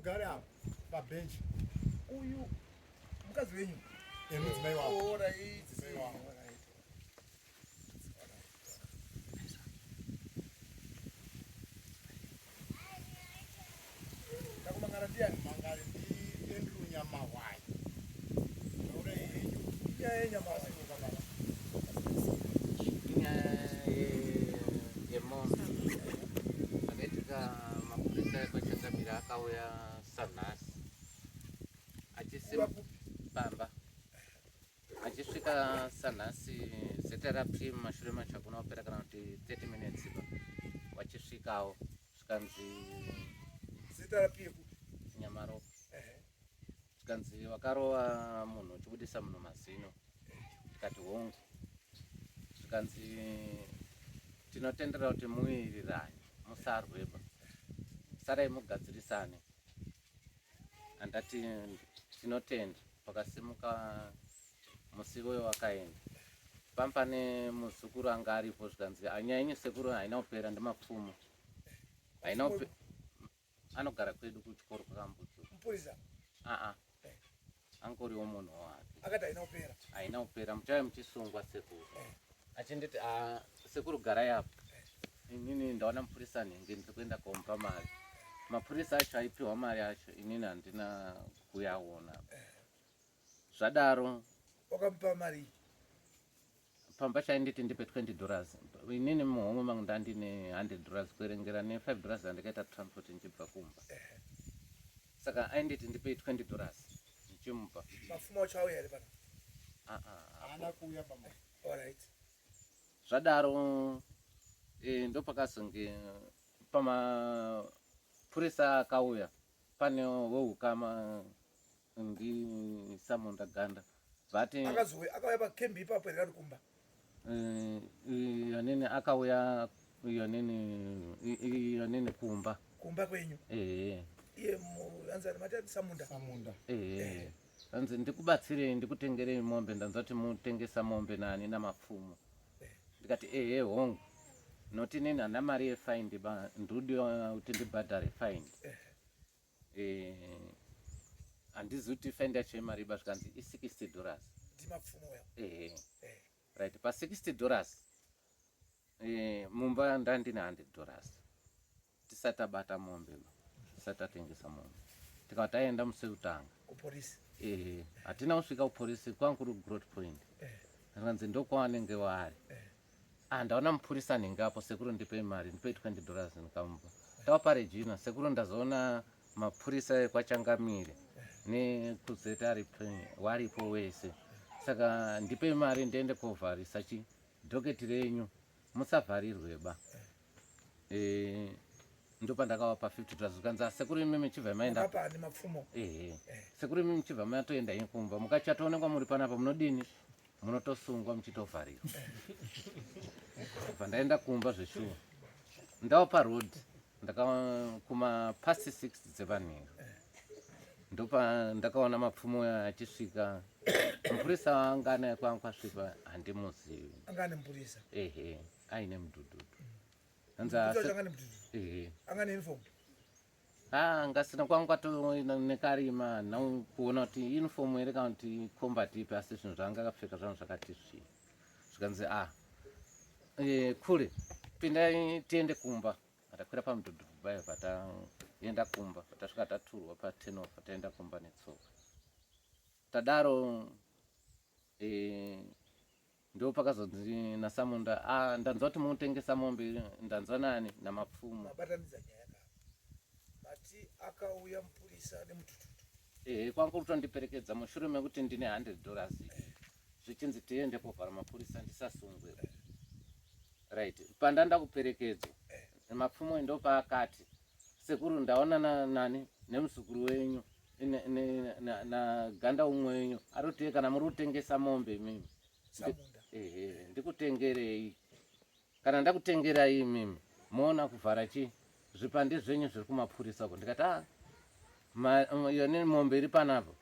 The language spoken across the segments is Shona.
mugare apo pabhenji. Uyu mkazi wenyu Mudzimai wako. Alright. Ndakumangana ndiani? Mangari ndiendru Nyamahwai. Ndaura yenyu. Inyaya yenyamasi. Yemombe akaitika mapurisa ekwachangamira akauya sanhasi Pamba achisvika sanhasi zeta rapi mashure macho kunopera kana kuti 30 minutes wachisvikawo zvikanzi Zeta rapi Nyamaro zvikanzi wakarova munhu uchibudisa munhu mazino tikati hongu zvikanzi tinotendera kuti muwirirane musarweba sarai mugadzirisane andati tinotenda pakasimuka musiwo wakaenda pampane muzukuru anga aripo zvikanzi anyaya sekuru haina kupera ndemapfumo haina anogara kwedu kuchikoro kwakambudzo mupurisa angoriwo munhu wake akati haina kupera muchave muchisungwa sekuru achinditi sekuru garai apo inini ndaona mupurisa nhingi ndiri kuenda komupa mari mapurisa acho aipiwa mari acho inini handina kuyaona zvadaro wakamupa mari pamba chainditi ndipe $20 inini muhomwe mangu ndandine $100 kuerengera ne$5 andikaita transport ndichibva kumba saka ainditi ndipe $20 ndichimupa mafumo acho auya here pano haana kuuya pamwe. alright zvadaro ndopakazonge pamapurisa akauya pane vohukama ndisamunda ganda vati akauya pakembi ipapo here kumba yonini akauya yonini kumba kwenyu iye anzani matati samunda anzi ndikubatsirei ndikutengerei mombe ndanza kuti mutengesa mombe nani namapfumo ndikati hongu noti nini hana mari yefaindi ndudi kuti ndibhadhare faindi handizi kuti faindi yacho yemari iba zvikanzi $60 ndimapfumo right pa$60 mumba ndandine $100 tisati abata mombe tisati atengesa mombe tikati aenda museutanga kupolisi hatina kusvika kupolisi kwanguri Growth Point rikanzi ndokwawanenge waari ndaona mupurisa nhingi apo sekuru ndipei mari ndipei $20 ndikamupa tava Regina sekuru ndazoona mapurisa ekwachangamire nekuzeta waripo wese saka ndipei mari ndiende kovharisa dhoketi renyu musavharirweba ndopandakavapa $50 zvikanzi sekuru imi michibva maenda sekuru imi michibva matoenda kumba mukachatoonekwa muri panapa munodini munotosungwa muchitovharirwa pandaenda kumba zveshuwa ndava parod ndakakuma past 6 dzevanhero ndopa ndakaona mapfumo achisvika mupurisa wangana kwanga asvika handimuzivi angane mupurisa aine mudhudhudhu ngasina kwanga nekarima kuona kuti uniform here kana kuti combat ipi asi zvinhu zvanga akapfeka zvanhu zvakati zvikanzi kure pindai tiende kumba atakwira pamudhudhudhu bayo pataenda kumba patasvika taturwa pa10 ofa taenda kumba netsoka tadaro ndo pakazonzi nasamunda ndanzwa kuti munotengesa mombe ndanzwa nani namapfumo mabatanidza nyaya mati akauya mupurisa nemutututu kwanga kutondiperekedza mushure mekuti ndine $100 zvichinzi tiende kovhara mapurisa ndisasungwe right pandanda kuperekedzo mapfumo ndo paakati sekuru ndaona nani nemuzukuru wenyu naganda umwe wenyu aroti kana muri kutengesa mombe mimi ndikutengerei kana ndakutengerai mimi moona kuvhara zvipande zvenyu zviri kumapurisa ko ndikati yoni mombe iri panapo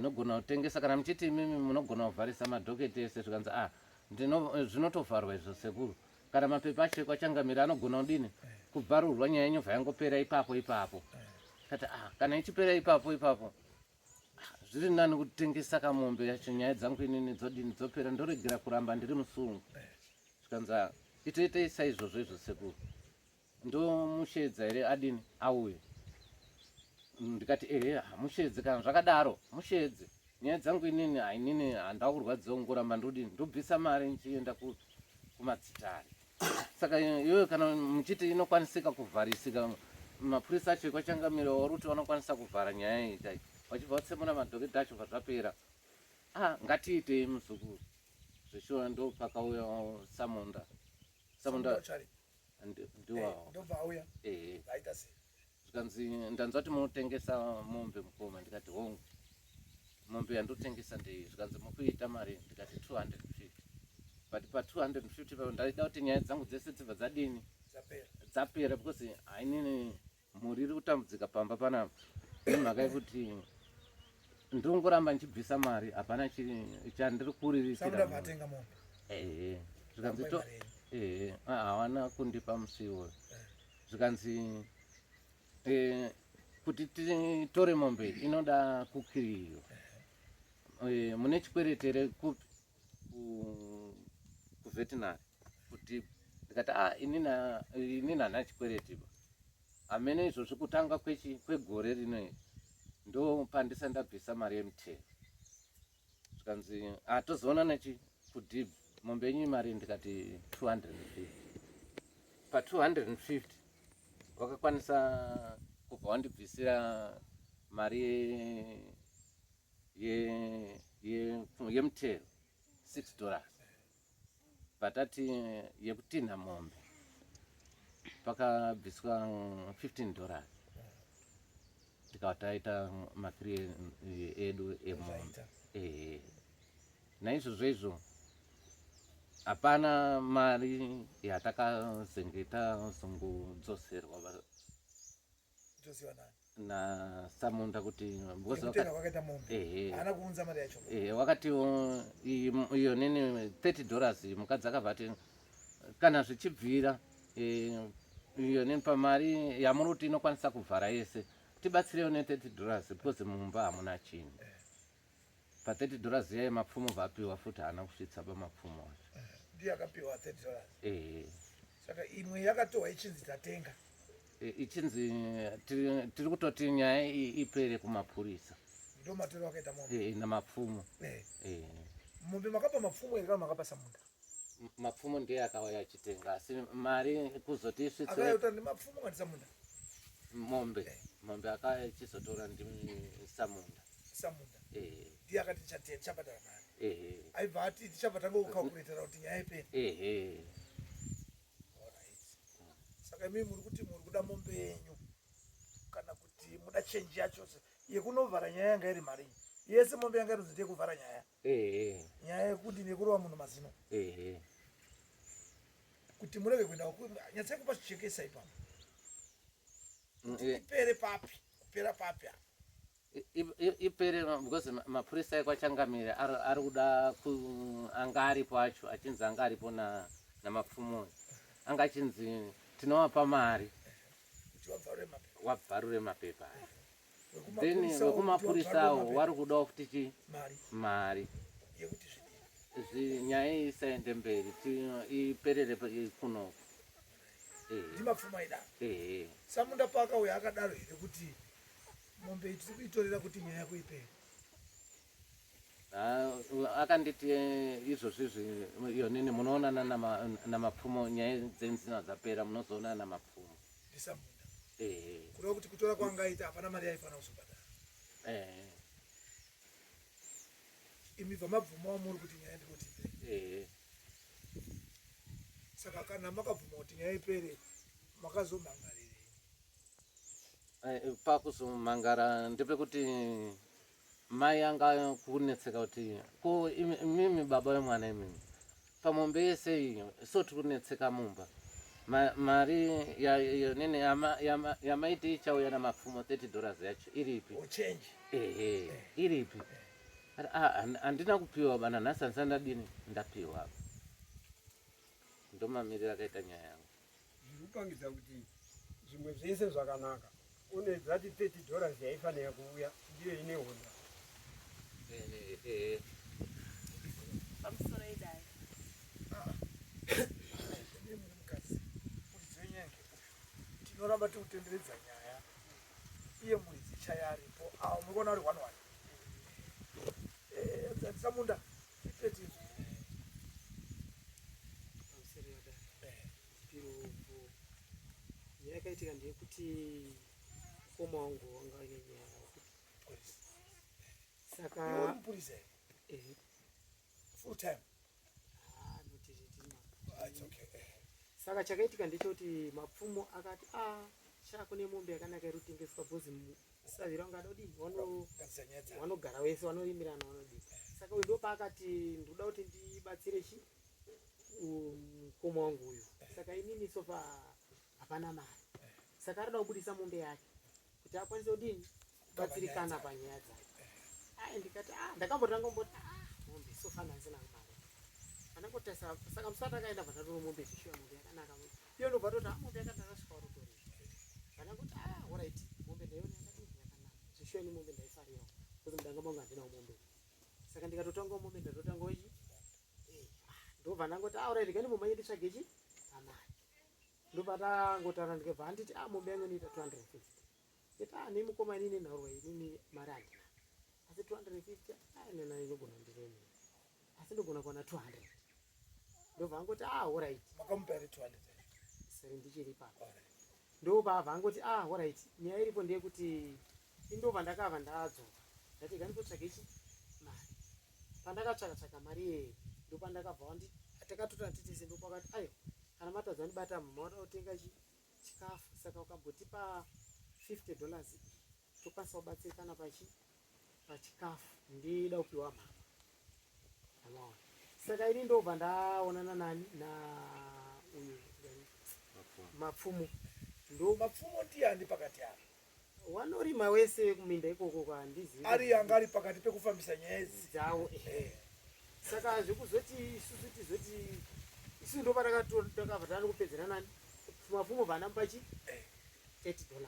nogona kutengesa kana muchiti mimi munogona kuvharisa madhoketi ese zvikanzi zvinotovharwa izvo sekuru kana mapepa achekwa changamira anogona kudini kubvarurwa nyaya yenyu vayangopera ipapo kati kana ichipera ipapo zviri nani kutengesa kamombe yacho, nyaya dzangu inini dzodini dzopera, ndoregera kuramba ndiri musungu. Zvikanza itoitei saizvozvo izvo sekuru, ndomushedza here adini auye. Ndikati mushedze, kana zvakadaro mushedze, nyaya dzangu inini inini handava kurwadziwa ngoramba ndodini ndobvisa mari nchienda kumadzitari. Saka iyoyo kana muchiti inokwanisika kuvharisika, mapurisa acho kwachangamira waruti vanokwanisa kuvhara nyaya iyi kai, vachibva vatsemura madhoketi acho zvapera. Ngatiitei muzukuru. Zveshuwa ndo pakauya Samunda ndiwawo. Ndobva auya. Vaita sei? Zvikanzi ndanzwa kuti munotengesa mombe mukoma. Ndikati hongu, mombe yandotengesa ndei. Zvikanzi mukuita mari? Ndikati 250. But pa 250 pa ndaida kuti nyaya dzangu dzese dzibva dzadini dzapera, because inini muri iri kutambudzika pamba panapa nemhaka yekuti ndongoramba ndichibvisa mari, hapana chandiri kuriritira. Zvikanzi hawana kundipa musiwo. Zvikanzi kuti titore mombe inoda kukiriyo, mune chikwereti here kuveterinary kuti. Ndikati inini hana chikwereti, hamene izvozvo kutanga kwegore rino ndo pandisa ndabvisa mari yemutero. Zvikanzi tozoona nechi kudhibhi mombe yenyu mari. Ndikati 250. Pa 250 wakakwanisa kubva wandibvisira mari yemutero $6, patati yekutinha mombe pakabviswa $15. Tikataita makiri edu emombe. Naizvozvo izvo hapana mari yatakazengeta zongudzoserwa naSamunda kuti wakati iyo nini $30 mukadzi akabva ati kana zvichibvira iyo nini pamari yamuri inokwanisa kuvhara yese tibatsirewo $30 because mumba hamuna chinhu. Pa $30 yaye mapfumo vapiwa futi hana kusvitsa pamapfumo acho. Ndiye akapiwa $30. Saka imwe yakatowa ichinzi tatenga. Ichinzi tiri kutoti nyaya ipere kumapurisa. Ndo matero akaita mombe. Namapfumo. Mombe makapa mapfumo ere kana makapa Samunda? Mapfumo ndiye akauya achitenga, asi mari kuzoti isvitse. Akauya ndi mapfumo kana Samunda? Mombe akauya achizotora ndi Samunda. Ndiye akati chabhadhara mari. Aibva ati tichabhadhara ngokukalkuletera kuti nyaya ipere. Saka mimi muri kuti muri kuda mombe yenyu kana kuti muda change yacho yekunovhara nyaya yanga iri mari yese mombe yanga iri zite kuvhara nyaya. Nyaya yekuti nekurova munhu mazino. Kuti murege kuenda nyatsai kupa chichekesa ipapo. Ipere papi, kupera papi. Ipere because mapurisa ekwachangamira ari kuda anga aripo acho achinzi anga aripo namapfumo anga achinzi tinovapa mari wabvarure mapepa aya. Then wekumapurisawo wari kudawo futi mari nyaya isaende mberi iperere kunoko. Ndimapfumo aida. Samunda pakauya akadaro here kuti mombe tiri kuitorera kuti nyaya yako ipere. Akanditi izvozvo iyo nini munoonana namapfumo, nyaya dzenzina dzapera munozoonana namapfumo. NdiSamunda. Kureva kuti kutora kwangaita hapana mari yaifana kuzobhadhara. Imi vamabvuma muri kuti nyaya ndikuti ipere. Saka kana makabvuma kuti nyaya ipere makazomangarire. Pakuzomangara ndepekuti mai anga kunetseka kuti ko mimi baba wemwana imimi pamombe yese iyo so tiri kunetseka mumba. Mari nene yamaiti ichauya namapfumo $30 yacho iripi? Iripi? Handina kupiwa bana, nhasi handisandadini ndapiwa. Ndomamirira akaita nyaya yangu. Ndikupangidza kuti zvimwe zvese zvakanaka une zati $30 yaifanira kuuya ndiyo ine honda pamusoro idai Ndiye muri mukadzi muri dzenyenge tinoramba tikutenderedza nyaya iye muri dzichaya aripo awo murikuona uri 1-1 dzatisamunda ipeti pamusoro yadai piropo yakaitika ndeyekuti mukoma wangu wanga ane nyaya iwe saka mupurisa eh, full time notizitima it's okay saka chakaitika ndechoti mapfumo akati chako nemombe yakanaka iri kutengeswa bhozi savira ungada kudini kadzanyedza vanogara wese vanorimirana vanodini saka uyu ndopaakati ndoda kuti ndibatsire chi mukoma wangu uyu saka inini sofa hapana mari saka arida kubudisa mombe yake kuti akwanise kudini kubatsirikana panyaya dzake ndikati ndakambotanga kumboti mombe sofa nhansina mari anangotasa saka musati akaenda bvatatono mombe zvishuwa mombe yakanaka iyo ndobva toti mombe yakandakasvika urotori vanangoti alright mombe ndaiona yakadini yakanaka zvishuwa ni mombe ndaifarirawo kuti mudanga mangu handinawo mombe saka ndikatotangawo mombe ndatotangawo ichi ndobva ndangoti alright kani mombe nditsvage chi amai ndobva tangotaura ndikabva handiti mombe yangu inoita 250 nditi nemukoma inini nhaurwa inini mari handina asi 250 nena inogona ndiremera asi ndogona kuwana 200 ndobva angoti alright makamupa iri 200 seri ndichiri papa ndobva angoti alright nyaya iripo ndeyekuti indobva ndakabva ndadzova ndati gandipotsvage chi mari pandakatsvaka mari yeye ndopandakabva takatota nditise ndopakati aiwa kana matadza ndibata mauda kutenga chikafu saka ukambotipa $50 tokwanisa kubatsirikana pachikafu ndida kupiwa mama amaona saka ini ndobva ndaonana nani na uyu mapfumo ndo mapfumo ndiani pakati apa wanorima wese kuminda ikoko kwandizivi ari yanga ari pakati pekufambisa nyaya idzi dzawo saka zvekuzoti isusu tizoti isusu ndo patakabva tani kupedzera nani mapfumo vanambachi $30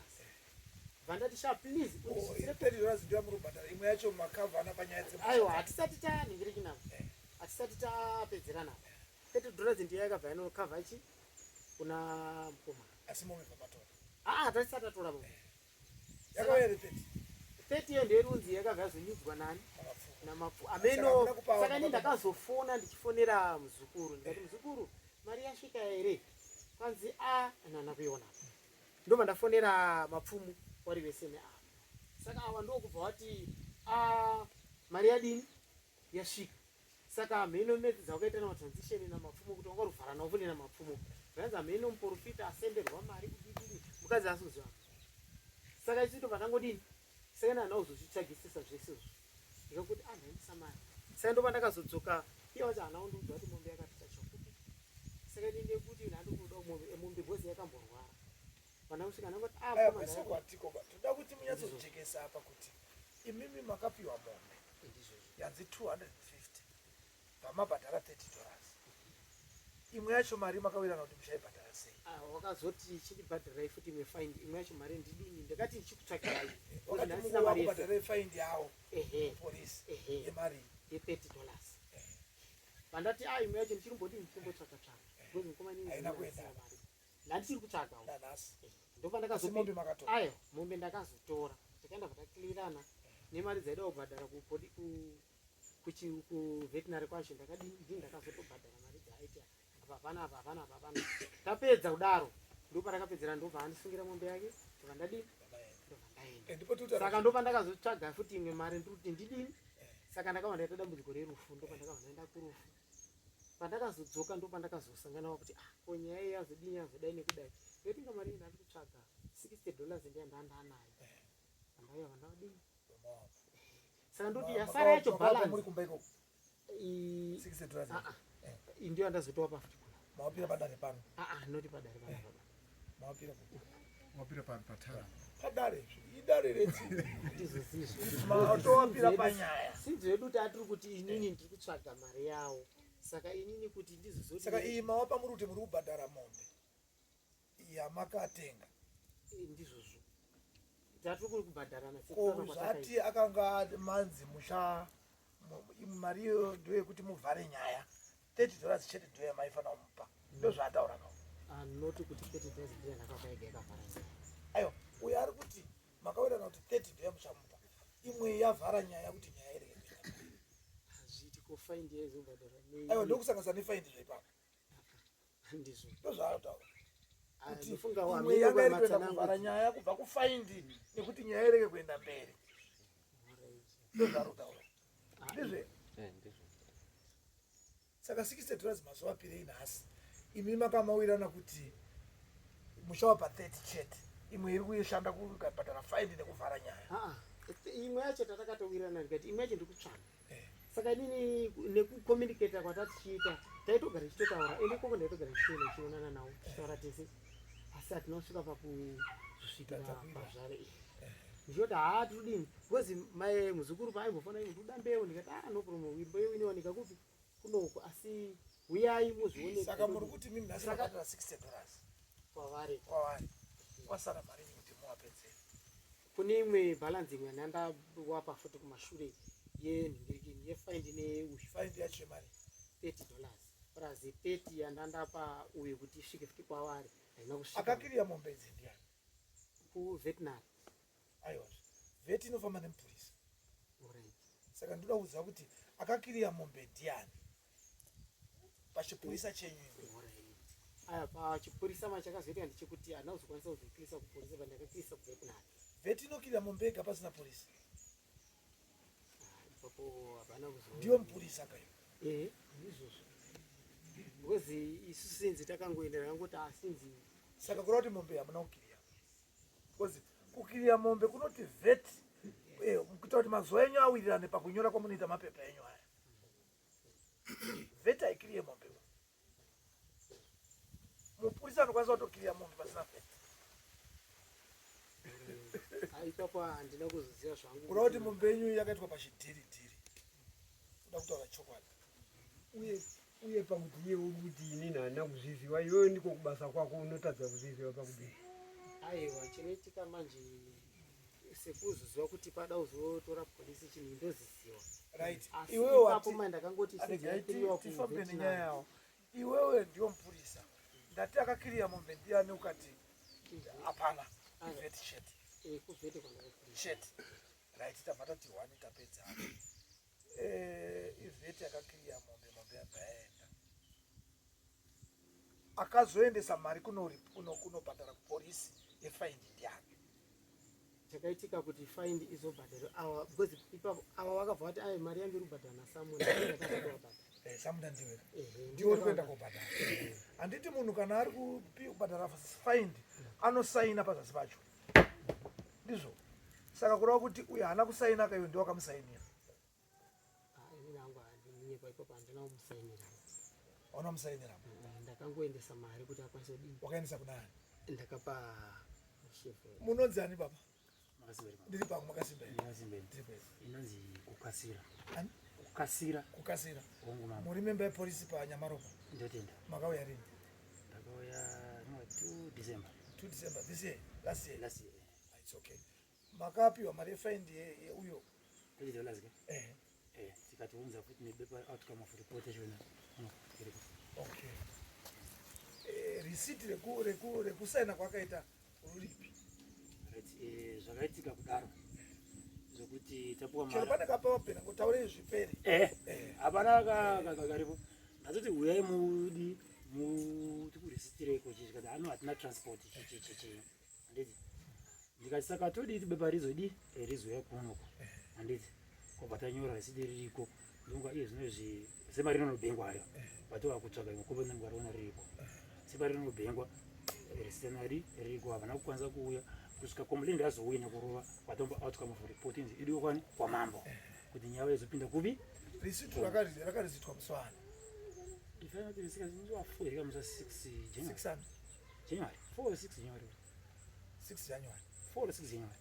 vandati sha please $30 ndiwa murubhadhara imwe yacho makavha ana panyaya dze aiwa hatisati tanhingiriki navo hatisati tapedzera navo $30 ndiyo yakabva inokavha chi kuna mukoma asi mombe pamatora hatisati tatora mombe yakauya ri 30 iyo nderunzi yakabva yazonyudzwa nani namapfumo ameno saka ini ndakazofona ndichifonera muzukuru ndikati muzukuru mari yasvika here kwanzi nana kuiona ndobva ndafonera mapfumo wari vese neavo saka ava ndokubva wati mari yadini yasvika saka mheno medzi dzaukaita namatransition namapfumo kuti wangaruvhara nawo vune namapfumo zvanzi amheno muprofita asenderwa mari kudidini mukadzi asiuziva saka ichitobva tangodini saka nana uzozvitsvagisisa zvesezvo ndikakuti anhaindisa mari saka ndobva ndakazodzoka iye wacho hana undiudza kuti mombe yakati tachakupi saka ndinde kuti ndandikuda mombe bhozi yakamborwara vandakusvika ndangoti kwesekwatiko toda kuti munyatsojekesa apa kuti imimi makapiwa mombe yanzi 250 pamabhadhara $30 imwe yacho mari makawirana kuti muchaibhadhara sei wakazoti chindibhadharai futi imwe faindi imwe yacho mari ndidini ndakati ndichikutsvagirai wakati faindi yawo polisi yemari ye$30 vandati imwe yacho ndichirimbodini ndichimbotsvaka-tsvaka because mukoma haina kuenda mari ndandichiri kutsvagawo nanhasi ndobva mombe makatora aiwa mombe ndakazotora takaenda vatakirirana nemari dzaida kubhadhara kuveterinary kwacho ndakadini ndii ndakazotobhadhara mari dzaaita hapana tapedza kudaro ndopa takapedzera ndobva andisungira mombe yake ndobva ndadini ndobva ndaenda saka ndopa ndakazotsvaga futi imwe mari ndikuti ndidini saka ndakabva ndaita dambudziko rerufu ndopa ndakabva ndaenda kurufu pandakazodzoka ndopa ndakazosanganawo kuti nyaya iyi yazodini yazodai nekudai ndotinga mari iyi ndandi kutsvaga $60 ndiya ndandanayo pandaiya vandadini saka ndoti yasara yacho balance ndiyo andazotowa pafuti mawapira padare pano noti padare pano wapira patara padare idare redzi hatizozii matowapira panyaya sinzi yedu tatiri kuti inini ndiri kutsvaga mari yawo saka inini kuti ndizozoti saka iyi mawapa muri kuti muri kubhadhara mombe yamakatenga ndizvozvo tatiri kuri kubhadharana ko zvati akanga manzi musha mariyo ndoyekuti muvhare nyaya $30 chete ndoye maifana kumupa ndozvaataura kao anoti kuti $30 ndiye ndakakaiga yakavhara nyaya aiwa uyo ari kuti makawerana kuti 30 ndoye muchamupa imwe yavhara nyaya kuti nyaya irege hazviti kofaindi yezombhadhara aiwa ndokusanganisa nefaindi zvaipapo ndizvo ndozvaataura kuti ndifunga imwe yanga iri kuenda kuvhara nyaya kubva kufaindi nekuti nyaya irege kuenda mberi ndozvaataura ndizve saka $60 mazuva apirei nhasi imi makamawirana kuti muchawapa 30 chete imwe iri kuishanda kubhadhara faindi nekuvhara nyaya imwe yacho tatakatowirana ndikati imwe yacho ndikutsvana saka inini nekucommunicata kwatatichiita taitogara tichitotaura ende koko ndaitogara tichionana nawo tichitaura tese asi hatina kusvika pakuzvisvikira pazvare iyi ndichoti haatudini because mai muzukuru paaimbofanira kuda mbeu ndikati no problem mbeu inowanika kupi kunoko asi uyai muzvione saka muri kuti mimi nhasi makatara $60 kwavari kwasara mari kuti muwapedzere kune imwe balance imwe yandawapa futi kumashure yenhingirikini yefaindi neuyu faindi yacho yemari $30 plus 30 yandandapa uyu kuti isvike futi kwavari haina kusvika akakiriya mombe idzi ndiani kuveterinary aiwa veti inofamba nemupurisa alright saka ndoda kuziva kuti akakiriya mombe ndiani pachipurisa chenyu aya pachipurisa machakazoita ndechekuti hana kuzokwanisa kuzvikirisa kupurisa pandakakirisa kuveterinary veti inokirira mombe ega pasina purisa ipapo hapana kuzo ndiyo mupurisa kayo izvozvo because isusu sinzi takangoendera kangoti asinzi saka kureva kuti mombe hamuna kukiriya because kukiriya mombe kunoti veti kuita kuti mazuva enyu awirirane pakunyora kwamunoita mapepa enyu aya veti haikiriye mombe mupurisa anokwanisa kutokiriya mombe pasina veti ipapo handina kuzoziva zvangu kureva kuti mombe yenyu yakaitwa pachidhiridhiri kuda kutaura chokwadi uye pakuti iye uri kuti inini handina kuzviziva iwewe ndiko kubasa kwako unotadza kuzviziva pakudini aiwa chinoitika manje sekuzoziva kuti pada uzotora polisi chinhu indoziziwa right asi iwewe ipapo mandakangoti tifambe nenyaya yawo iwewe ndiyo mupurisa ndati akakiriya mombe ndiani ukati hapana iveti chete kuvhete kwandakakirisa chete right tabva tati 1 tapedza ivheti akakiriya mombe yabva yaenda akazoendesa mari kunobhadhara kupolisi yefaindi ndiani chakaitika kuti faindi izobhadhara awa because ipapo ava vakabva kuti aya mari yangu iri kubhadhara nasamuna ndakatoabhadhara samuna ndiweka ndiwo uri kuenda kobhadhara handiti munhu kana ari kubhadhara faindi anosaina pazasi pacho ndizvo saka kureva kuti uyo haana kusaina kaiwe ndiwo akamusainira inini hangu handinyepa ipapo handina kumusainira auna musainira ndakangoendesa mari kuti akwanise kudini wakaendesa kunani ndakapa shefu munonzi ani baba Makasiberi. ndiri pangu makasimba Makasiberi. Inonzi kukasira. Ani? Kukasira. kukasira Hongu mama. muri memba yepolisi panyamaropa Ndotenda. makauya rini Ndakauya no 2 December. 2 December this year last year Last year. it's okay makapiwa mari yefaindi uyo $30 ke? Tikatiunza futhi nebepa outcome of report eshona. okay receipt rekusaina kwakaita ruripi Right. Zvakaitika kudaro. Zokuti tapuwa chero mara. pane kapawa pena ngutaure zvipere Hapana karibu. Nazoti uyai mudi tikuresitire kochika hano hatina transport chichi. Handiti. Ndikati saka todi bepa rizodi rizoya kunoko. Handiti. Kobata nyora resiti ririko. Ndonga iye zvinozvi semari rinobhengwa hayo. Patova kutsvaga ngokuba ndangwarona ririko. Semari rinobhengwa resenari ririko havana kukwanisa kuuya kusvika komulindi azouya nekurova kwatomba outcome of report inzi idiwo kwani kwamambo kuti nyaya izopinda kuvi receipt rakarizitwa muswani ifanira kuti risika zinziwa 4 rika musa 6 January 600 January 4 or 6 January 6 January 4 or 6 January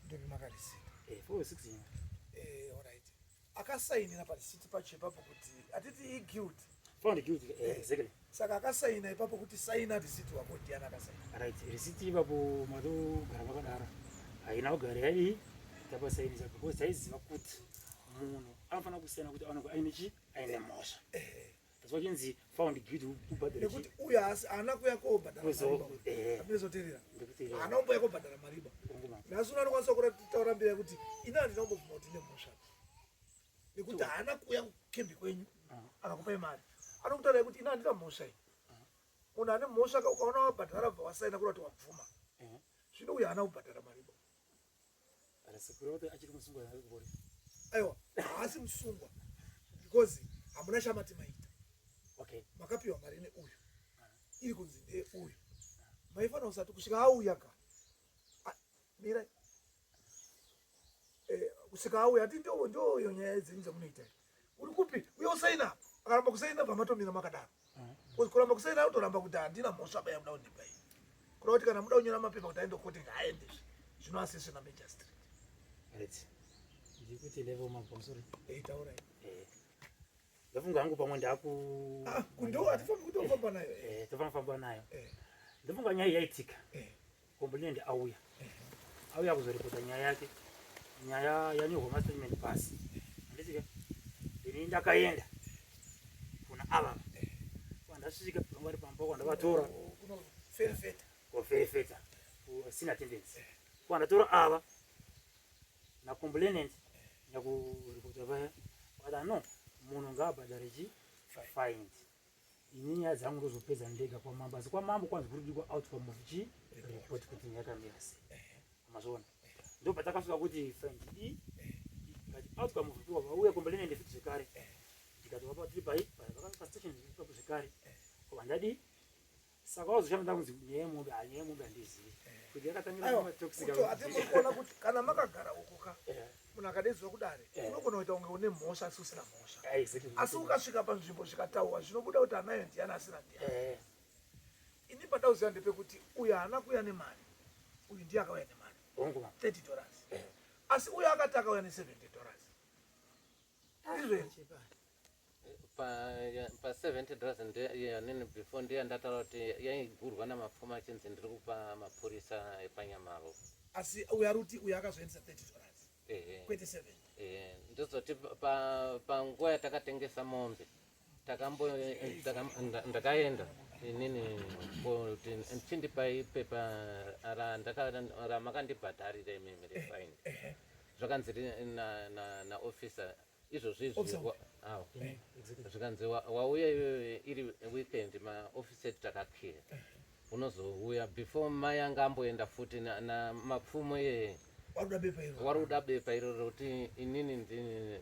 ndopi makarisita 4 or 6 January alright akasainira parisiti pacho ipapo kuti atiti iguilt found guilty exactly saka akasaina ipapo kuti saina risiti wako ndiani akasaina right receipt ipapo matogara vakadara haina kugara yadi tapasainisa because taiziva kuti munhu anofanira kusiyana kuti aonekwa aine chi aine mhosva zvachinzi found guilty ubhadhara nekuti uyo asi haana kuuya kobhadhara mariba apinezoteerera haana kumboya kobhadhara mariba nhasi uno anokwanisa kutaura mberi kuti ina handina kumbobvuma kuti ine mhosva nekuti haana kuuya kukembi kwenyu akakupai mari anokutaura kuti ina handina mhosva iyi munhu ane mhosva ukaona wabhadhara bva wasaina kurati wabvuma zvino uyo haana kubhadhara mariba aiwa haasi musungwa because hamuna chamati maita makapiwa mari neuyu iri kunzi ndeuyu maifanira kusati kusvika auya ka mirai kusvika auya hati ndoyo nyaya dzenyu dzamunoita uri kupi uye usaina akaramba kusaina bva matomira makadaro kuramba kusaina utoramba kuti handina mhosva baya muda kundipai kureva kuti kana muda kunyora mapepa kuti aende koti ngaaendezve zvino asisina majastri ndikuti level mapamusoro taurai ndafunga hangu pamwe kundo hatifambi kuti ufamba nayo tofana famba nayo ndafunga nyaya yaitika kombolende auya kuzoripota nyaya yake nyaya yanyorwa mastatement pasi anditika ini ndakaenda kuna ava ndasvika pangwari pamba kwandavatora ferefeta sina attendance kwandatora ava nakombolenent nakuripota vaya vakati no munhu ngaabhadhare chi fine ini nyaya dzangu ndozopedza ndega kwamambo asi kwamambo kwanzi kurudikwa outcome of chi report kuti nyaya yakamira sei amazviona ndobva takasvika kuti fine i kati outcome of report vauya kombolenent futi zvekare ndikati vapa tiri pastation ipapo zvekare vandadi saka wazoshamida kunzi nyaya yemombe handizivi kuti yakatangiraatoxicaona kuti kana makagara ukuka munhu akadedzwa kudare unogona kuita unge une mhosva asi usina mhosva asi ukasvika panzvimbo zvikataurwa zvinobuda kuti anayo ndiyani asina ndiyani ini pandauziva ndepekuti uyu haana kuuya nemari uyu ndiye akauya nemari $30 asi uyu akati akauya ne$70 izveni pa $70 yanini before ndiye ndataura kuti yaigurwa namapfuma achinzi ndiri kupa mapurisa epanyamalo asi uyu ari kuti uyu akazoendesa $30 kwete 7 ndozoti panguva yatakatengesa mombe ndakaenda inini kuti chindipai pepa ramakandibhadharira imimi refaini zvakanzi naofisa izvozvizvi zvikanzi wauya iyoyo iri weekend maofisi edu takakira unozouya before mai anga amboenda futi namapfumo wari kuda bepa iroro kuti inini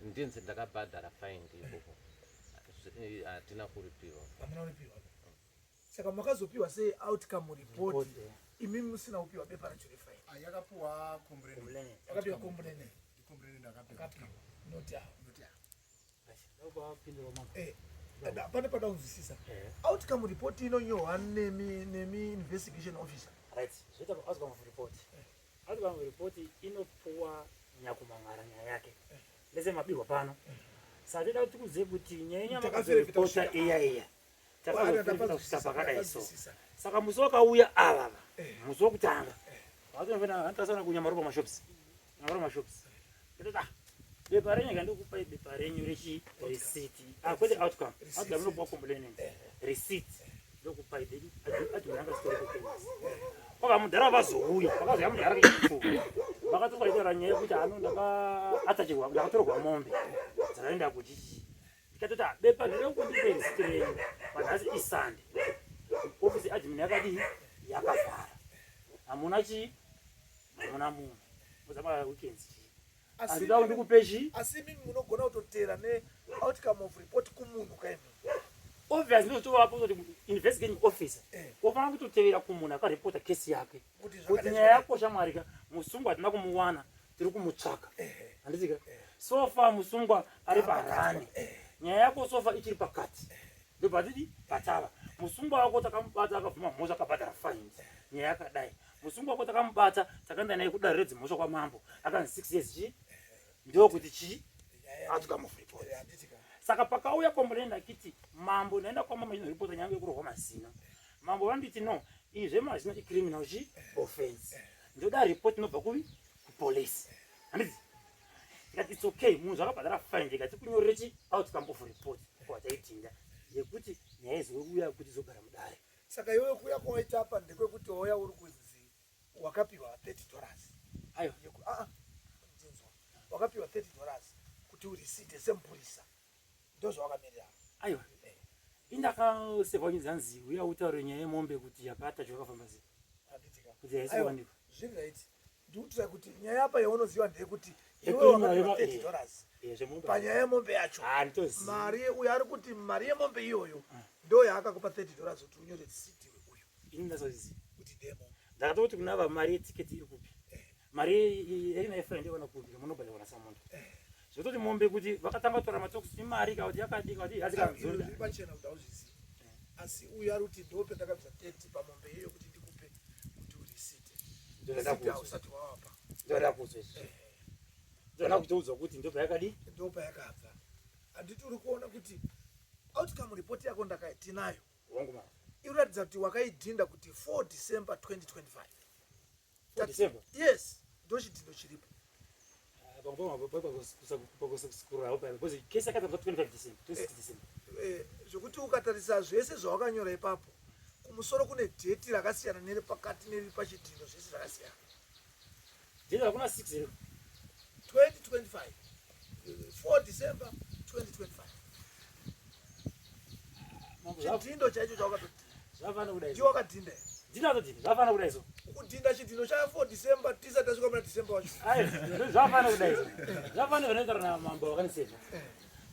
ndinzi ndakabhadhara faini ikoko hatina kuripiwa saka makazopiwa sei outcome report imimi musina kupiwa bepa racho refaini yakapiwa complainant akapiwa not pane pada kunzwisisa outcome report inonyorwa nemi investigation officer right zvoita outcome of report outcome of report inopuwa nyakumangara nyaya yake lese mabirwa pano saka toda kuti tikuzive kuti nyaya yenyamakaripota iya takazofika pakadai so saka musi wakauya ava musi wokutanga vatonofanira kunyamaropa mashops bepa renyu kandokupai bepa renyu rechi receipt kwete outcome inopuwa complainant receipt ndokupai adinanga story payments paka mudhara vazouya vakazoya mudhara kechifuku vakatokaitira nyaya yekuti ano ndakaatachirwa ndakatorwa mombe dzakaenda kuchichi ndikatoti bepa ndinokundipe receipt renyu panhasi isande ofisi admin yakadii yakavhara hamuna chi hamuna munhu muzama weekends andida ndikupeshi asi mimi munogona kutotera ne-outcome of report kumunhu kaimi obviously ndotovapo kuti investigating officer ofanira kutotevera kumunhu akaripota kesi yake kuti nyaya yako shamwarika musungwa hatina kumuwana tiri kumutsvaka handisika sofa musungwa ari parani nyaya yako sofa ichiri pakati ndobva titi patava musungwa wako takamubata akabvuma mhosva akabhadhara fines nyaya yakadai musungwa wako takamubata takaenda naye kudariro dzimhosva kwamambo akanzi 6 years chi ndokuti chi outcome of report saka pakauya complaint akiti mambo naenda kwamambo inoripota nyange kurohwa mazino mambo vanditi no izve mazino icriminal chi offense ndoda report inobva police. Handiti. That it's okay. Munhu akabhadhara fine ndikati kunyorere chi outcome of report kwataitinda. Yekuti nyaya izouya kuti zogara mudare. Saka iwewe kuya kwaita apa ndekwekuti wauya uri kunzi wakapiwa $30. Aiwa. Wakapiwa $30 kuti urisite semupurisa. Ndozvawakamirira. Aiwa. Indakaseva nyenzanzi uya utaure nyaya yemombe kuti yakata zvakafamba sei. Handitika. Kuti yaisiwanikwa. Zviri right. Ndikuti kuti nyaya apa yaunoziva ndeyekuti iwe Yekuri wakapiwa nyaya $30 panyaya yemombe yacho. Antozi. Mari uyo ari kuti mari yemombe iyoyo ndo yaakakupa $30 kuti unyore risiti uyu. Ini ndazoziva. Kuti demo. Ndakatoti kunava mari yetiketi iri kupi. Mari yerina yefine ndivana kupi munobhadharwa nasamuntu. Zvototi mombe kuti vakatanga kutora matokusi imari kuti yakadika kuti yazikamzonda. Zviri pachena kuti auzvizivi. Asi uyo ari kuti ndo pendakabvisa 30 pamombe iyoyo kuti ndikupe kuti urisite. Risiti hausati wawapa. Ndoda kuzwe. Ndoda kutoudzwa kuti ndo payakadi. Ndo payakabva. Handiti uri kuona kuti outcome report yako ndakaitinayo. Wangu mama. Inoratidza kuti wakaidhinda kuti 4 December 2025. 4 December? Yes. Ndo chidhindo chiripo. Kesi yakatanga 25 December, 26 December. Zvokuti ukatarisa zvese zvawakanyora ipapo kumusoro kune dheti rakasiyana nere pakati neri pachidhindo zvese zvakasiyana. Dheti rakuna 6 2025 4 December 2025. Chidhindo chaicho chawakatoti zvafana kudai. ndiwo wakadhinda. Ndinazodhinda zvafana kudai so. Kudhinda chidhindo cha 4 December tisati tasvika muna December wacho. Ai, zvafana kudai so. Zvafana zvinoita na mambo vakaniseva.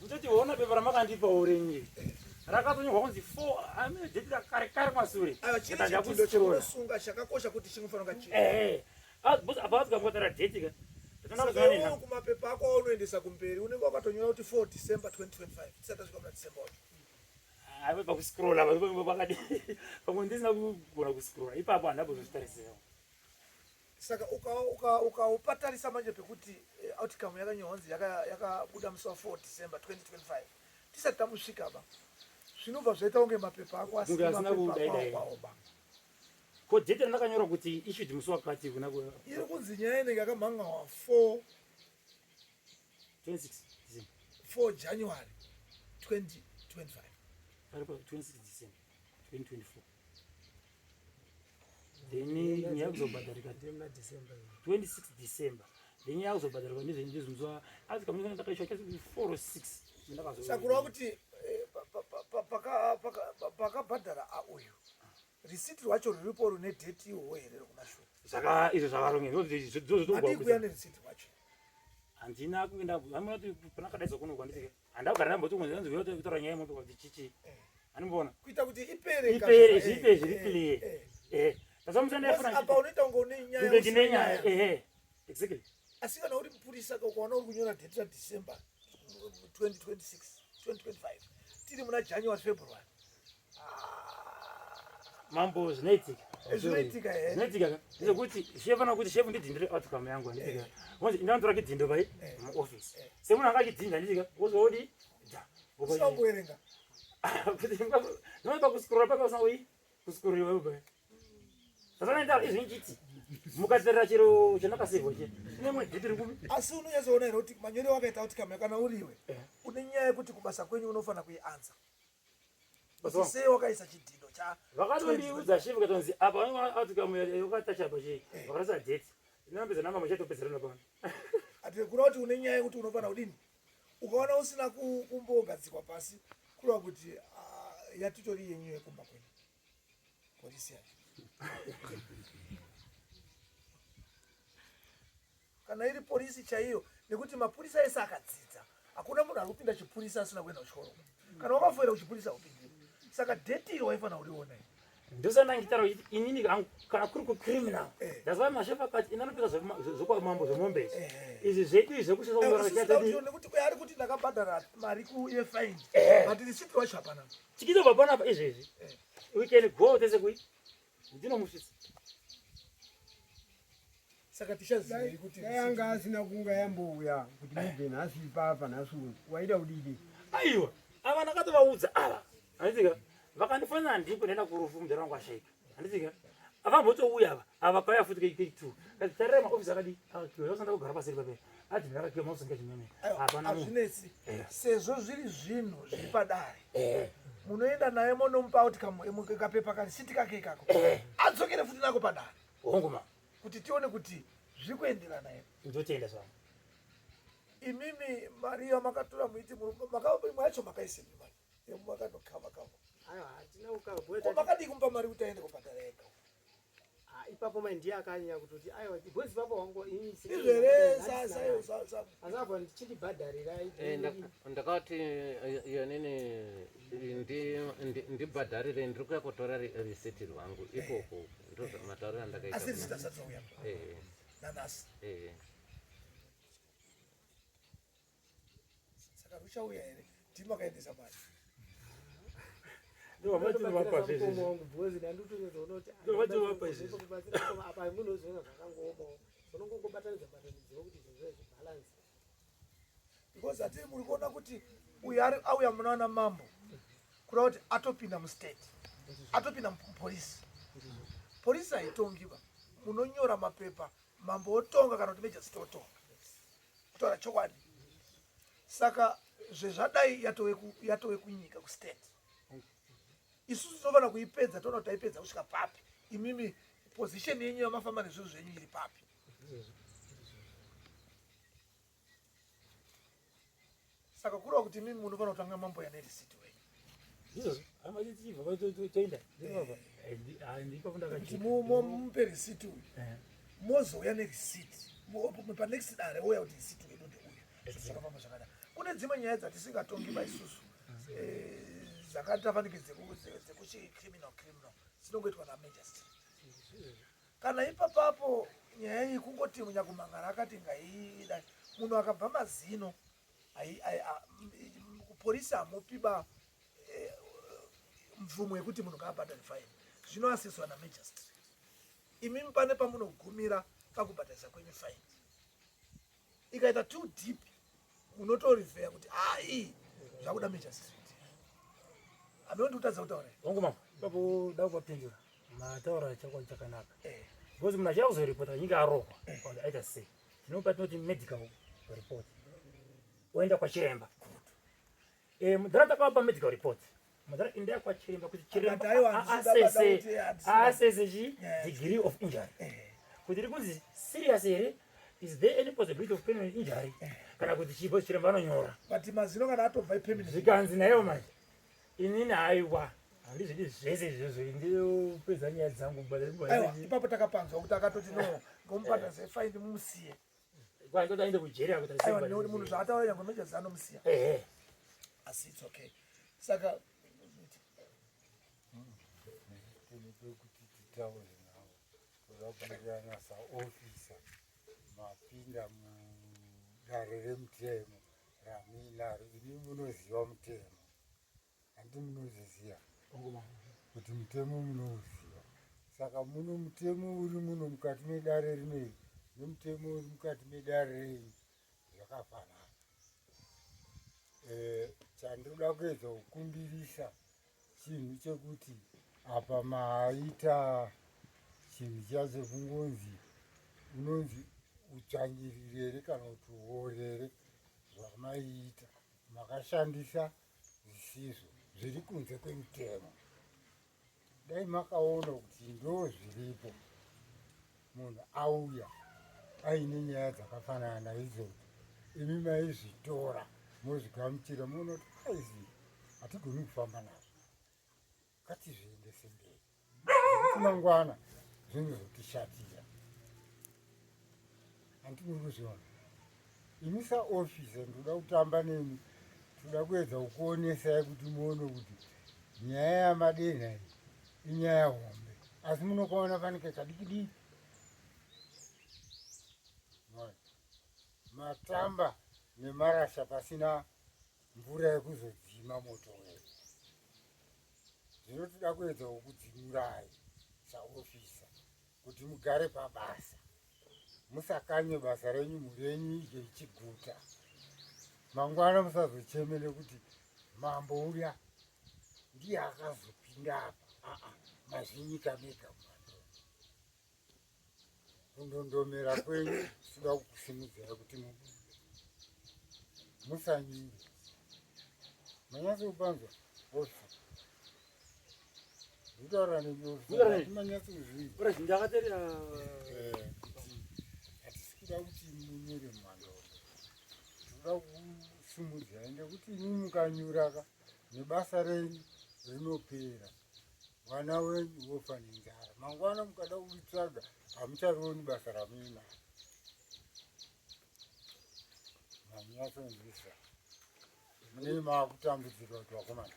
Ndoti uona pepa ramakandipa urenyi. Rakatonyorwa kunzi 4 ame dheti rakare masure. Aiwa chidhindo chinosunga chakakosha kuti chinofanira kuchii. Apa tikamutara dheti ka. Saka kumapepa ako aunoendesa kumberi unenge wakatonyora kuti 4 December 2025 tisati tasvika muna December wacho. Aiwa pakuscrolla pakadi. Pamwe ndisina kugona kuscrolla. Ipapo handabozvitarisira. Saka ukaupatarisa manje pekuti outcome yakanyorwa nzi yakabuda musi wa 4 December 2025 tisati tamusvika ba zvinobva zvaita kunge mapepa ako asina kudaidaiba. Ko dheti randakanyora kuti issued musi wakati kuna iri kunzi nyaya inenge yakamhangawa 4 January 2025. Paripo 26 December 2024. Then nyaya kuzobhadharika ndemna December 26 December. Then nyaya kuzobhadharika ndezvinzwa asi kamunenge ndakaisha kasi 4 or 6 ndakazo. Sakurwa kuti pakabhadhara auyo risiti rwacho ruripo rune dheti iwowo here kumashure. Saka izvo zvakarongedzwa handii kuya nerisiti rwacho. Handina kuenda hamunoti panakadaisa kuno kwandisika. Handagara ndamboti kunzi zviyote kutora nyaya yemombe kuti chichi. Handimbona. Kuita kuti ipere zvipe zviri clear. Apa unoita unge une nyaya. Exactly. Asi kana uri mupurisa ukaona uri kunyora dheti raDecember 2026 2025 tiri muna January February. Mambo zvinoitika. Zvinoitika ndezvekuti chefana kuti chefu ndidhindire outcome yangu handika. Wonzi ndanotora kidhindo pai muoffice. Semunhu akachidhinda ndika wozodi da. Usamboerenga. Kuti ndinoda kuscrolla pakausina ui kuscrolla wewe. Sasa ndio izvi nchiti. Mukatsera chiro chenakasirwa che. Nemwe dhindiri kumi. Asi unonyazoona here kuti manyore wakaita outcome kana uriwe. Une nyaya yekuti kubasa kwenyu unofana kuianza. Sei wakaisa chidhindo cha vakatondiudza chefu katonzi apa vanoona outcome yakatacha pache vakarasa dheti inambedza namba machatopedzerana pano. Atikura kuti une nyaya yekuti unofana kudini ukaona usina kumbogadzikwa pasi kureva kuti yatitori yenyu yekumba kwenyu polisi yacho. Kana iri polisi chaiyo nekuti mapurisa ese akadzidza hakuna munhu ari kupinda chipurisa asina kuenda kuchikoro. Kana wakafoira kuchipurisa upindire. Saka dheti iro waifana uriona. Ndosandangitaro inini kana kuri kucriminal. That's why mashefu akati inanopedza zvokwa mambo zvemombe. Izvi zvedu zvekushisa kungora chatadi. Nekuti ari kuti ndakabhadhara mari yefine. But risiti rwacho hapana. Tikizobva panapa izvezvi. We can go tese kui. Ndinomushisa. Saka tichazivi kuti yanga asina kunga yambouya kuti mubve nhasi papa nhasi waida kudini. Aiwa. Ava ndakatovaudza ava. Handitsika vakandifanira ndiko ndenda kurufu mudhara wangu asheka. Handitsika avambotouya ava kauya futi kechitu kati tarira maofisi akadi osanda kugara paseri papera ati ndakakiwa mausenga chimwemwe hapana azvinetsi sezvo zviri zvinhu zviri padare munoenda naye monomupa outcome kapepa karisiti kake ikako adzokere futi nako padare hongoma kuti tione kuti zviri kuenderana here ndotenda zvangu imimi mariya makatora muiti imwe yacho makaisemi mari makandokava aiwa hatina ukabweta makadii kumupa mari kuti aende kubhadhara ega ipapo mai ndiye akanyanya kutoti aiwa bhozi papo wangu izvere asabva ndichindibhadharira ndakati iyo nini ndibhadharire ndiri kuya kutora risiti rwangu ikoko ndo matauriro andakaita asi risitazadzauya nanasi saka ruchauya here ndimakaendesa mari apa munozoona zvakangoomawo zonongobatanidza batanidziro kuti zvinhu zvebhalansi because hatiri muri kuona kuti uyu auya munawana mambo kuda kuti atopinda mustate atopinda mupolisi polisi haitongiba munonyora mapepa mambo otonga kana kuti majesty otonga kutaura chokwadi saka zvezvadai yatove kunyika kustate isusu tinofanira kuipedza toona kuti taipedza kusvika papi imimi position yenyu yamafamba nezvinhu zvenyu iri papi saka kureva kuti imimi munofanira kutanga mambo yanerisiti wenyu kuti mupe risiti uyu mozouya nerisiti panext dare ouya kuti risiti uyu ndodeuya zvakafamba zvakadai kune dzimwe nyaya dzatisingatongiba isusu dzakatafanike dzekuchicriminal dzinongoitwa namajesty kana ipapapo nyaya iyi kungoti munyakumangara akati ngaidai munhu akabva mazino polisi hamupiba mvumo yekuti munhu ngaabhadhari faini zvinoasiswa namajesty imimi pane pamunogumira pakubhadharisa kwenyu faini ikaita too deep munotorivheya kuti ai zvakuda majesty anondi kutadza kutaura wangu mama ipapo da kupapindura mataura chakwadi chakanaka because munhu achida kuzoripota achinge arohwa aita sei tinopa tinoti medical report oenda kwachiremba mudhara takavapa medical report mudhara endea kwachiremba kuti chiremba asese degree of injury kuti iri kunzi serious here is there any possibility of permanent injury kana kuti chipo chiremba anonyora but mazino kana atobva ipermanent zvikanzi nayo manje inini haiwa handizvidi zvese izvozvo ndinopedza nyaya dzangu ipapo takapanzwa kuti akatoti no ngomubhadharisa faini mumusiye kwaitoti aende kujeri nekuti munhu zvaataura nyangwe mejezi anomusiya asi its okay saka kuti titaure navo kuzabhurirana saofisa mapinda mudare remutemo raminaro ini munoziva mutemo handi munoziziya kuti mutemo munouziva saka muno mutemo uri muno mukati medare rineri nemutemo uri mukati medare renyu zvakafanana chandinoda kuedza kukumbirisa chinhu chekuti apa maaita chinhu chacho kungonzi unonzi utsvanyirirere kana kuti uorere zvamaiita makashandisa zvisizvo zviri kunze kwemutemo dai makaona kuti ndo zviripo munhu auya aine nyaya dzakafanana naizvozvo imi maizvitora mozvigamuchira muona kuti aizi hatigoni kufamba nazvo ngatizviendese mberi kuti mangwana zvinozotishatira handimuri kuzviona imi saofisa ndoda kutamba nemi toda kuedza kukuonesai kuti muone kuti nyaya yamadena iyi inyaya hombe asi munokaona panike kadikidiki matamba nemarasha pasina mvura yekuzodzima moto wedu zvinotoda kuedza kukudzimurai saofisa kuti mugare pabasa musakanye basa renyu murenyu ije ichiguta mangwana musazochemene kuti mambo uya ndiye akazopinda apa mazvinyika mega mumandoro kundondomera kwenyu sida kukusimudzira kuti mubude musanyire manyatso kupanzwa ofisa nditaura neofisa manyatso kuzviita ora ndakateerera hatisi kuda kuti munyure mumhandondo tinoda kusimudzirai nekuti imi mukanyuraka nebasa renyu rinopera vana wenyu wofa nenzara mangwana mukada kuritsvaga hamucharioni basa ramuinaro manyatsonzwisa mune maakutambudzirwa kuti vakomana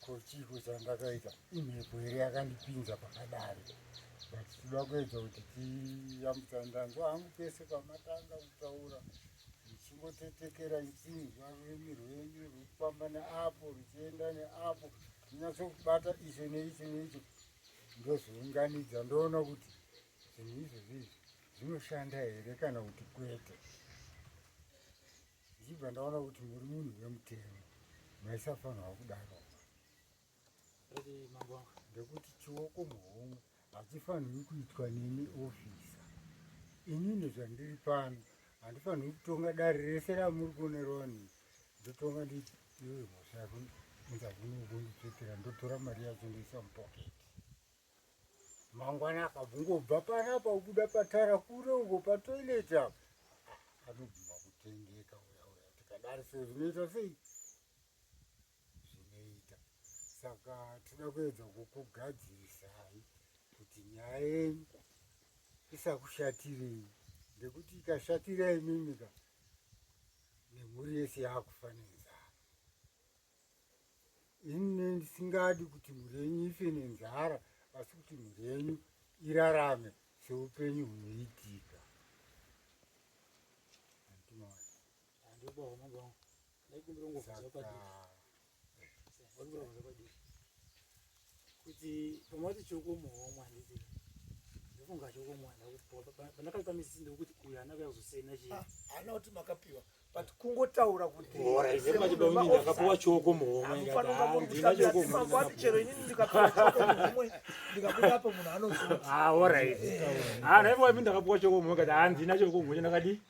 kochiko chandakaita imhepo here yakandipinza pakadaro but tinoda kuedza kuti tiyambutsana ndanzwa hangu pese pamatanga kutaura richingotetekera itsinzwa rurimi rwenyu rurikufamba neapo ruchienda neapo runyatsokubata icho neicho neicho ndozounganidza ndoona kuti zvinhu izvozvizvi zvinoshanda here kana kuti kwete ndichibva ndaona kuti muri munhu wemutemo maisafanirwa kudaro ndekuti chioko muhomwe hachifanirwi kuitwa nemi ofisa inini zvandiri pano handifanirwi kutonga dari rese ramuri kuonerwa ni ndotonga nditi iwe mhosva yako nzakunokundipfekera ndotora mari yacho ndoisa mupoketi mangwana akabvungobva panapa ubuda patara kure uko patoileti apa anobvuma kutengeka uya tikadari so zvinoita sei zvinoita saka toda kuedza kukugadzirisai kuti nyaya yenyu isakushatirei ndekuti ikashatira imimika nemhuri yese yakufa nenzara ini ndisingadi kuti mhuri yenyu ife nenzara asi kuti mhuri yenyu irarame seupenyu hunoitika kuti pamati choko muhomwe handiti ndofunga choko mwana pandakapamisisi ndekuti uyu anaka yakuzosaina chii hana kuti makapiwa but kungotaura kuti ndakapiwa choko muhomwe chero inini ndikapiwa choko muhomwe ndikabuda apa munhu anozoa naivoami ndakapiwa choko muhomwe kati handina choko muhomwe chandakadi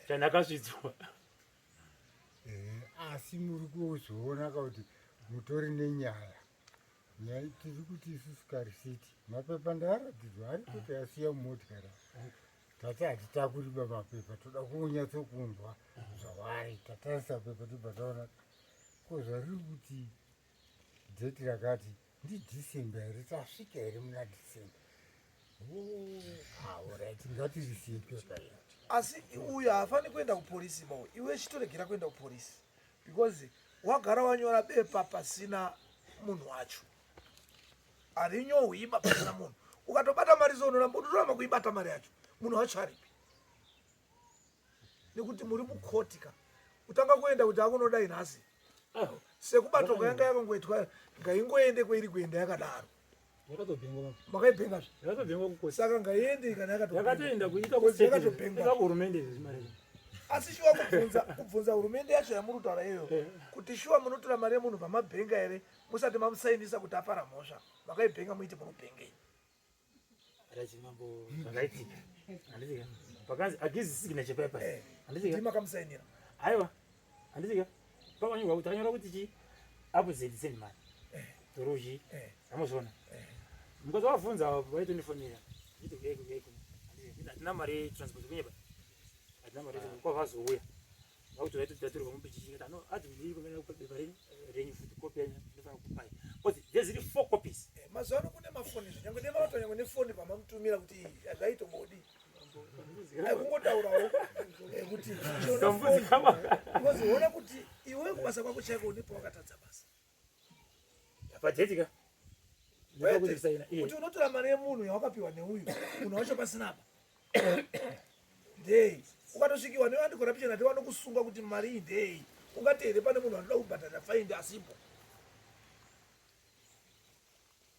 chandakasvidzwa asi muri kuzoona kuti mutori nenyaya nyaya tiri kuti isusu karisiti mapepa ndaaratidzwa ari kuti asiya mumotikari tati hatitakuriba mapepa toda kunyatsokunzwa zvavari tatarisa pepa tobva taona ko zvariri kuti dheti rakati ndidhisemba here tasvika here muna dhisemba orit ngatirisiye pepa iri asi uyu haafani kuenda kupolisi mau iwe chitoregera kuenda kupolisi because wagara wanyora bepa pasina munhu wacho harinyohwiba pasina munhu ukatobata mari zounoramba unotoramba kuibata mari yacho munhu wacho aripi nekuti muri mukotika utanga kuenda kuti akunodai nhasi sekubatoka yanga yakangoitwa ngaingoende kwairi kuenda yakadaro makaibhenga saka ngaiende kana yakatoenda kuita hurumende asi shuwa kubvunza hurumende yacho yamuri kutaura iyoyo kuti shuwa munotora mari yemunhu pamabhenga here musati mamusainisa kuti apara mhosva makaibhenga muiti munobhengei rachimambo zvakaitika handitika pakanzi agizi sigina chepepa handitika makamusainira aiwa handitika pakanyorwa kuti akanyora kuti chi apuzediseni mari toruchi amozviona mukadzi wavhunza vaitonifonera hatina mari yetransport kunyepa hatina mari kwavazouya vakuti vaitotaturwa mupichichingati ano ati ndiri kumenera bepa renyu futi kopi yanyu ndinofanira kupai kuti dzeziri 4 copies mazuva ano kune mafoni zvinyange nemauta nyange nefoni pamamutumira kuti zvaitobodi kungotaurawo kuti unozoona kuti iwe kubasa kwako chaiko unepo wakatadza basa pajetika kuti unotora mari yemunhu yawakapiwa neuyu munhu wacho pasinapa ndei ukatosvikiwa nevandikorapisheni ati vanokusunga kuti mari iyi ndei ungati here pane munhu anoda kubhadhara faindi asipo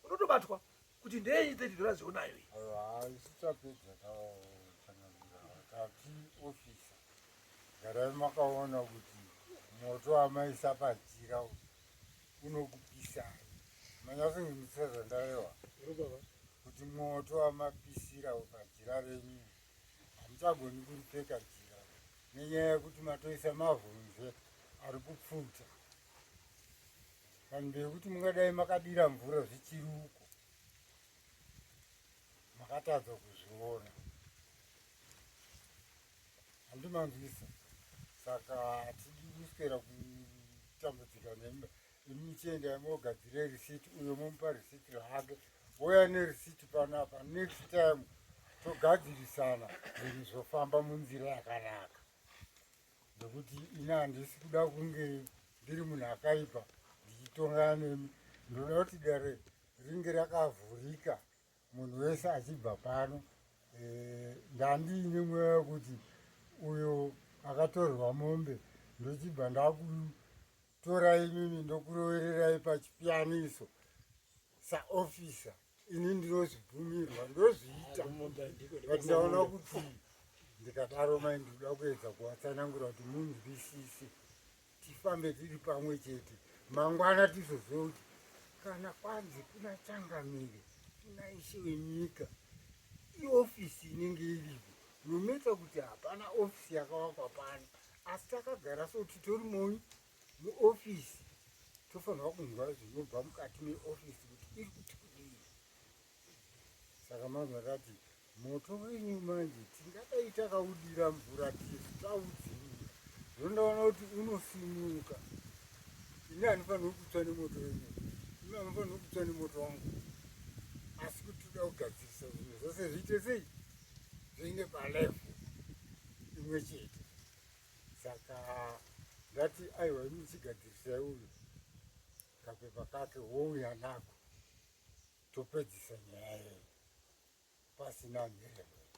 unotobatwa kuti ndei $30 zionayo iyi isitapedza tati ofisa garai makaona kuti moto wamaisa padzira unokupisai manyatsongimisira zvandarewa kuti moto wamapisira padzira renyu hatichagoni kuripfeka jira nenyaya yekuti matoisa mavhunze ari kupfuta. Vanhu vekuti mungadai makadira mvura zvichiri uko makatadza kuzviona. Handimanzwisa. Saka hatidi kuswera kutambudzika nemichenda yamogadzire risiti uyo momupa risiti rake wouya nerisiti panapa. Next time togadzirisana zvinhu zvofamba munzira yakanaka. Nekuti ina handisi kuda kunge ndiri munhu akaipa ndichitongana nemi. Ndoda kuti dare ringe rakavhurika munhu wese achibva pano. Ndandiine mweya wekuti uyo akatorwa mombe ndochibva ndakutora imimi ndokurovererai pachipiyaniso saofisa. Ini ndinozvibvumirwa ndozviita. But ndaona kuti ndikadaro mai ndikuda kuedza kuvatsanangura kuti munzwisise tifambe tiri pamwe chete. Mangwana tizoziva kuti kana kwanzi kuna Changamire kuna ishe wenyika iofisi inenge iripo nometsa kuti hapana ofisi yakavakwa pano asi takagara so titori muofisi tofanirwa kunzwa zvinobva mukati meofisi kuti iri kuti kudii. Saka manzwa kati moto wenyu manje tingadai takaudira mvura tisu taudzimira zvondaona kuti unosimuka. Ini hanifanirwi kutsva nemoto wenyu, ini hanifanirwi kutsva nemoto wangu, asi kuti toda kugadzirisa zvinhu zvose zviite sei zviine palevu imwe chete. Saka ndati aiwa imi chigadzirisai uyu kapepa kake wouya nako topedzisa nyaya yeyu pasina mheremhere.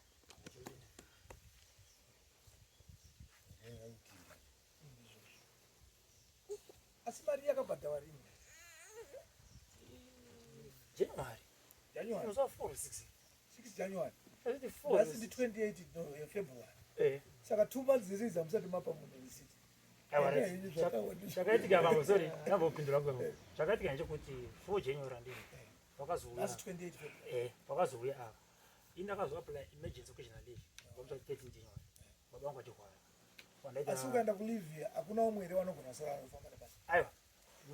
Asi mari yakabhadhawa rini? January. January. It was 4 6 January. That's the 4. That's the 28th no, February. Saka 2 months zese zamusati mapa munhu risiti. Chakaitika baba sorry ndambopindura kwako. Chakaitika ngechekuti 4 January ndini. Wakazouya. That's 28 February. Wakazouya apa. Indakazo apply emergency occasional leave. Ngomhla 13 January. Baba wangu ati Asi ukaenda kulive hakuna umwe ere wanogona sara anofamba nebasa. Aiwa.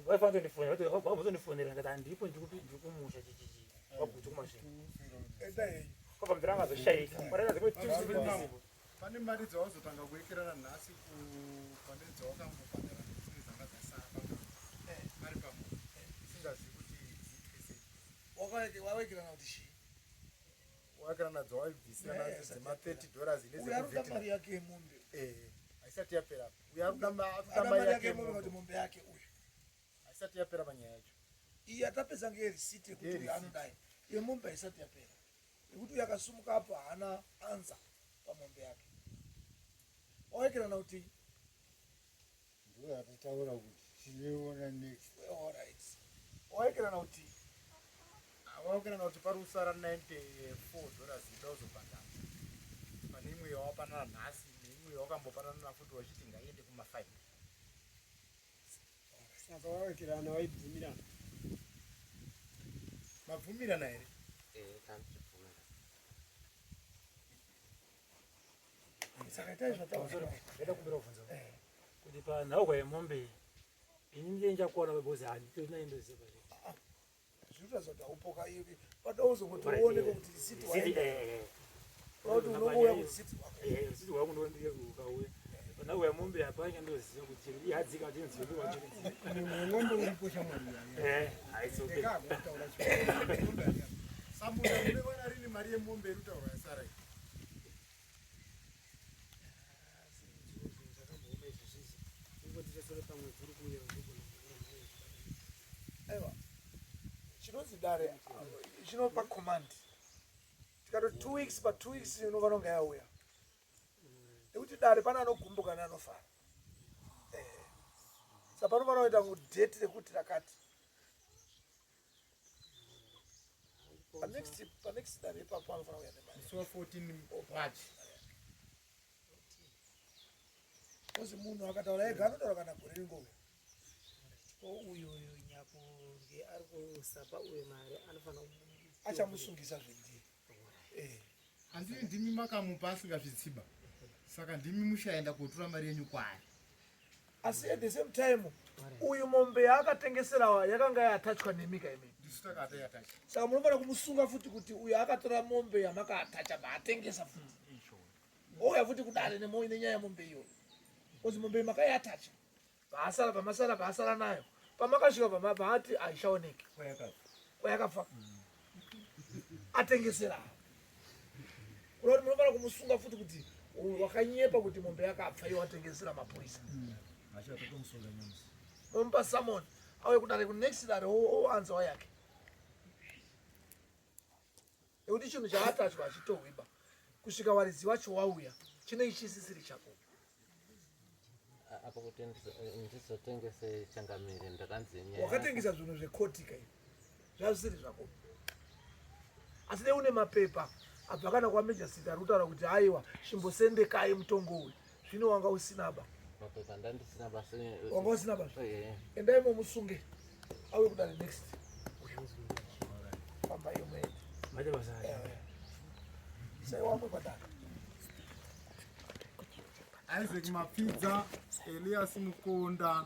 Waifanira ndifonera kuti wabuzondifonera ngati ndipo ndikumusha chichichi. Wakuti kumashinga. Enda hey. Kwa mtiranga zoshaika. Pareza kuti tuzivisipo. Pane mari dzawazotanga kuwekerana nhasi pane dzawakambofanira dzine dzanga dzasara mari pamunhu usingazivi kuti dziitwe Wawekerana kuti shi. wawekerana dzawaibvisirana dzema$30 Uyaruda mari yake yemombe. haisati yapera uyaruda mari yake yemombe kuti mombe yake uyu. haisati yapera panyaya yacho. Iya tapedza ngerisiti yekuti anodai. Yemombe haisati yapera. Nekuti yakasumuka apa hana anza pamombe yake. Wawekerana kuti Ndo yatataura kuti tineona next. alright. Wawekerana kuti wawekerana kuti pari kusara $94 ida uzobhadhara pane imwe yawapanana nhasi neimwe yawakambopanana futi wachiti ngaiende kuma5. Saka wawekerana waibvumirana. Mabvumirana here? saka itai zvataura. Ndada kumbira kubvunza. Kuti panhauwa yemombe ini ndichakuona webozi handina indoziva zviri. Zvinotaridza kuti haupoka ivi. Pada uzotooneka kuti risiti waenda. Kuti unouya kusiti wako. Risiti wangu ndondiye ukauya. Panhauwa yemombe hapanya ndoziva kuti ihadzika kuti nzvimbo wachiri. Ngombe uripo shamwari. Haitsoke. Sambuda uneona rini mari yemombe irutaurwa yasara iyi? Aiwa. Chinonzi dare chinopa command. Tikati 2 weeks pa 2 weeks inofanonga yauya. Nekuti dare pana anogumbuka neanofara. Saka panofanira kuita mudheti rekuti rakati. Pa next dare ipapo anofanira kuya nemari. So 14 March. Kozi munhu akataura ega anotaura kana gore ringouya. Uyu nyakunge ari kusapa uyu mari anofanira Achamusungisa zvendiye. handii ndimi makamupa asingazvitsiba, saka ndimi mushaenda kotora mari yenyu kwaari. asi at the same time uyu mombe yaakatengesera yakanga yatachwa nemika imene, ndisu takata yatacha. saka munofanira kumusunga futi kuti uyu akatora mombe yamakatacha baatengesa futi ouya futi kudare nenyaya yemombe iyoyo, kozi mombe makayatacha pamasara nayo pamakasvika paati aishaoneke kwayakafa atengesera kuti munofanira kumusunga futi kuti wakanyepa kuti mombe yakapfa iyo atengesera mapurisa. Momupa samon auye kudare kunext dare oanzawo yake nekuti chinhu chaatachwa achitohwiba kusvika waridzi wacho wauya chinenge chisisiri chako. Apa kuti ndizotengese changamire ndakanzi nyaya. Wakatengesa zvinhu zvekotika izvi zvazvisiri zvako, asi dei une mapepa abva kana kwamejasiti ari kutaura kuti aiwa chimbosendekai mutongo uyu, zvino wanga usinaba. Mapepa ndandisina basi. Wanga usinaba endai momusunge auye kudare next famba iyo muende Maje basaya. sai wamwe kwadare Isaac Mapidza, Elias Mukonda,